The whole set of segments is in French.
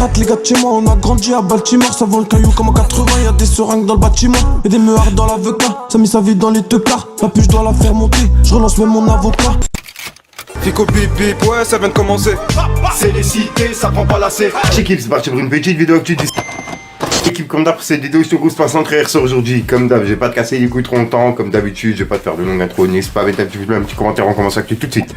Pirate, les gars de chez moi, on a grandi à Baltimore. Ça vend le caillou comme en 80, y'a des seringues dans le bâtiment. Et des meuhards dans la VK, ça mis sa vie dans les teucards. La puce, je dois la faire monter, je relance même mon avocat. Fico bip bip, ouais ça vient de commencer. C'est les cités, ça prend pas la C. J'équipe, c'est parti pour une petite vidéo que tu dis. Équipe, comme d'hab, pour cette vidéo, je te pousse pas sans créer sur aujourd'hui. Comme d'hab, je vais pas te casser les couilles trop longtemps. Comme d'habitude, je vais pas te faire de longue intro. N'hésite pas à mettre un petit commentaire, on commence avec tout de suite.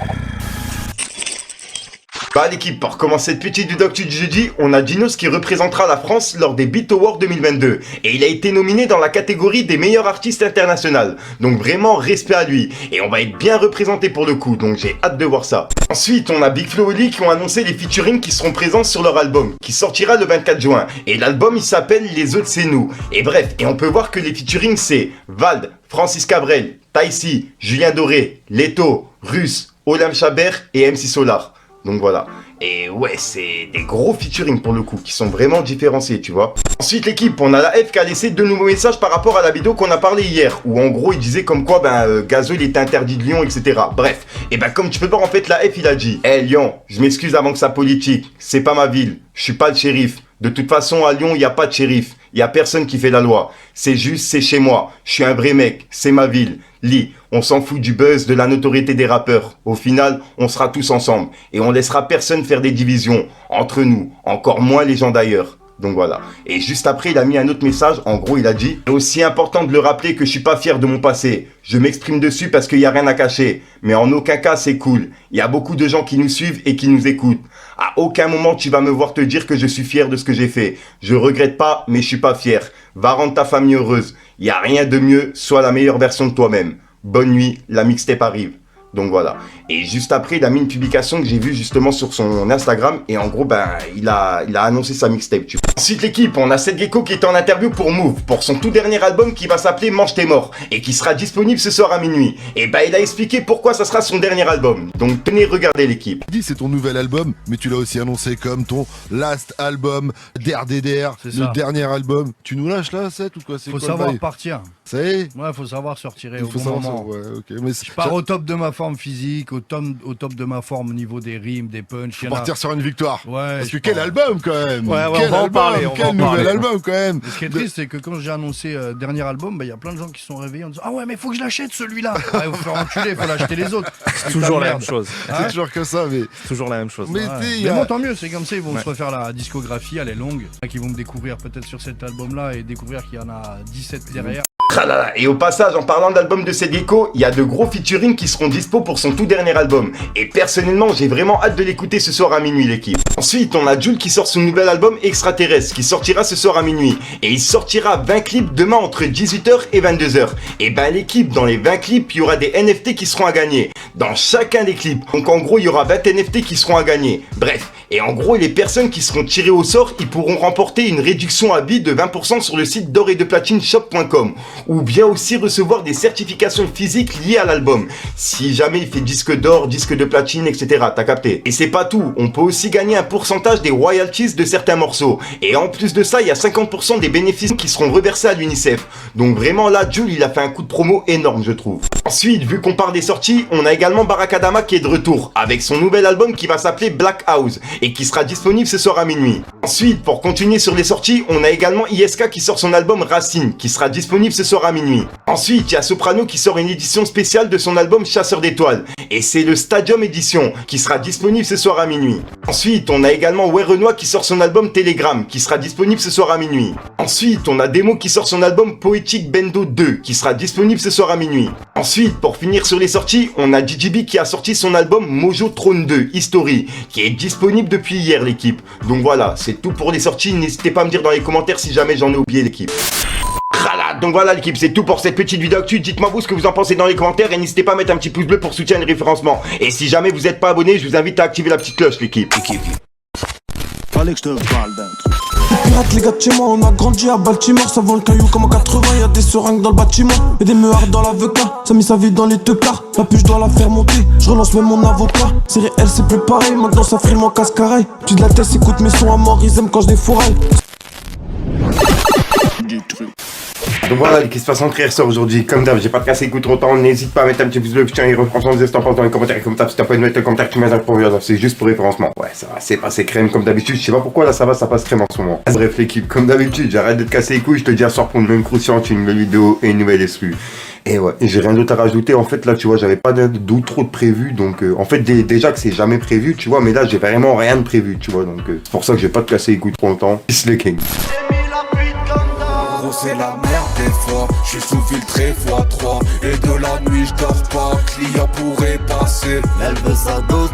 Bah l'équipe, pour commencer cette petite vidéo du jeudi, on a Dinos qui représentera la France lors des Beat Awards 2022. Et il a été nominé dans la catégorie des meilleurs artistes internationaux. Donc vraiment respect à lui. Et on va être bien représenté pour le coup, donc j'ai hâte de voir ça. Ensuite, on a Big Flo et Oli qui ont annoncé les featuring qui seront présents sur leur album, qui sortira le 24 juin. Et l'album il s'appelle Les Autres c'est nous. Et bref, et on peut voir que les featuring c'est Vald, Francis Cabrel, Taïsi, Julien Doré, Leto, Russe, Olam Chaber et MC Solar. Donc voilà. Et ouais, c'est des gros featuring pour le coup, qui sont vraiment différenciés, tu vois. Ensuite l'équipe, on a la F qui a laissé deux nouveaux messages par rapport à la vidéo qu'on a parlé hier, où en gros il disait comme quoi Gazo il était interdit de Lyon, etc. Bref, et comme tu peux voir en fait la F il a dit: Eh Lyon, je m'excuse avant que ça politique, c'est pas ma ville, je suis pas le shérif. De toute façon à Lyon il y a pas de shérif, il y a personne qui fait la loi. C'est juste, c'est chez moi, je suis un vrai mec, c'est ma ville. Lee, on s'en fout du buzz, de la notoriété des rappeurs. Au final, on sera tous ensemble. Et on laissera personne faire des divisions entre nous. Encore moins les gens d'ailleurs. Donc voilà. Et juste après, il a mis un autre message. En gros, il a dit: c'est aussi important de le rappeler que je suis pas fier de mon passé. Je m'exprime dessus parce qu'il y a rien à cacher. Mais en aucun cas, c'est cool. Il y a beaucoup de gens qui nous suivent et qui nous écoutent. À aucun moment, tu vas me voir te dire que je suis fier de ce que j'ai fait. Je regrette pas, mais je suis pas fier. Va rendre ta famille heureuse. Il y a rien de mieux. Sois la meilleure version de toi-même. Bonne nuit, la mixtape arrive. Donc voilà. Et juste après, il a mis une publication que j'ai vue justement sur son Instagram. Et en gros, il a annoncé sa mixtape. Ensuite, l'équipe, on a Seth Gecko qui est en interview pour Move, pour son tout dernier album qui va s'appeler Mange tes morts. Et qui sera disponible ce soir à minuit. Et il a expliqué pourquoi ça sera son dernier album. Donc tenez, regardez l'équipe. Dis, c'est ton nouvel album, mais tu l'as aussi annoncé comme ton last album, DRDR, le dernier album. Tu nous lâches là, Seth, ou quoi? Faut savoir partir. Ça y est? Ouais, faut savoir se retirer au faut bon moment. Ouais, okay. Mais je pars au top de ma forme physique, au top de ma forme au niveau des rimes, des punchs. Faut partir sur une victoire. Ouais. Parce que quel album quand même. Ouais, quel on va en parler. Quel nouvel album quand même. Ce qui est triste, c'est que quand j'ai annoncé dernier album, y a plein de gens qui sont réveillés en disant: ah ouais, mais faut que je l'achète celui-là. Ouais, faut faire enculer, faut l'acheter les autres. C'est toujours la même chose. C'est toujours que ça, mais c'est toujours la même chose. Mais, mais bon, tant mieux, c'est comme ça, ils vont se refaire la discographie, elle est longue. Qui vont me découvrir peut-être sur cet album-là et découvrir qu'il y en a 17 derrière. Et au passage, en parlant d'album de Seth Gecko, il y a de gros featuring qui seront dispo pour son tout dernier album. Et personnellement, j'ai vraiment hâte de l'écouter ce soir à minuit, l'équipe. Ensuite, on a Jul qui sort son nouvel album Extraterrestre, qui sortira ce soir à minuit. Et il sortira 20 clips demain entre 18h et 22h. Et l'équipe, dans les 20 clips, il y aura des NFT qui seront à gagner. Dans chacun des clips. Donc en gros, il y aura 20 NFT qui seront à gagner. Bref. Et en gros, les personnes qui seront tirées au sort, ils pourront remporter une réduction à vie de 20% sur le site d'or et de platine shop.com. Ou bien aussi recevoir des certifications physiques liées à l'album. Si jamais il fait disque d'or, disque de platine, etc. T'as capté. Et c'est pas tout. On peut aussi gagner un pourcentage des royalties de certains morceaux. Et en plus de ça, il y a 50% des bénéfices qui seront reversés à l'UNICEF. Donc vraiment là, Jul, il a fait un coup de promo énorme, je trouve. Ensuite, vu qu'on parle des sorties, on a également Barakadama qui est de retour, avec son nouvel album qui va s'appeler Black House, et qui sera disponible ce soir à minuit. Ensuite, pour continuer sur les sorties, on a également ISK qui sort son album Racine, qui sera disponible ce soir à minuit. Ensuite, il y a Soprano qui sort une édition spéciale de son album Chasseur d'étoiles, et c'est le Stadium Edition, qui sera disponible ce soir à minuit. Ensuite, on a également Ouais Renoir qui sort son album Telegram, qui sera disponible ce soir à minuit. Ensuite, on a Demo qui sort son album Poetic Bendo 2, qui sera disponible ce soir à minuit. Ensuite, pour finir sur les sorties, on a DJB qui a sorti son album Mojo Throne 2 History, qui est disponible depuis hier, l'équipe. Donc voilà, c'est tout pour les sorties. N'hésitez pas à me dire dans les commentaires si jamais j'en ai oublié, l'équipe. Donc voilà l'équipe, c'est tout pour cette petite vidéo actu. Dites-moi vous ce que vous en pensez dans les commentaires et n'hésitez pas à mettre un petit pouce bleu pour soutenir le référencement. Et si jamais vous n'êtes pas abonné, je vous invite à activer la petite cloche, l'équipe. Fallait que je te parle d'un truc. Pirate, les gars de chez moi, on a grandi à Baltimore. Ça vend le caillou comme en 80, y'a des seringues dans le bâtiment. Et des meuhards dans la VK, ça mis sa vie dans les teucards. La puce, je dois la faire monter, je relance même mon avocat. C'est réel, c'est plus pareil, maintenant ça frime en casse-careil. Tu de la tête, écoute mes sons à mort, ils aiment quand je défouraille. Du truc. Donc voilà, qu'est-ce qui se passe en ressort aujourd'hui. Comme d'hab, j'ai pas de casser les couilles trop longtemps. N'hésite pas à mettre un petit pouce bleu, putain, et franchement, n'hésite pas dans les commentaires. Et comme ça, si t'as pas de mettre un commentaire, tu mets un pour viande. C'est juste pour référencement. Ouais, ça va, c'est passé crème comme d'habitude. Je sais pas pourquoi là, ça passe crème en ce moment. Bref, l'équipe, comme d'habitude, j'arrête de te casser les couilles. Je te dis à soir pour une même croustillante, une nouvelle vidéo et une nouvelle exclue. Et ouais, j'ai rien d'autre à rajouter. En fait, là, tu vois, j'avais pas d'outro de prévu. Donc, en fait, déjà que c'est jamais prévu, tu vois. Mais là, j'ai vraiment rien de prévu, tu vois. Donc, c'est pour ça que j'ai pas de casser les couilles trop longtemps. Peace le king. Gros c'est la merde des fois, je suis sous filtré x3. Et de la nuit je dors pas, client pourrait passer. Elle veut sa dose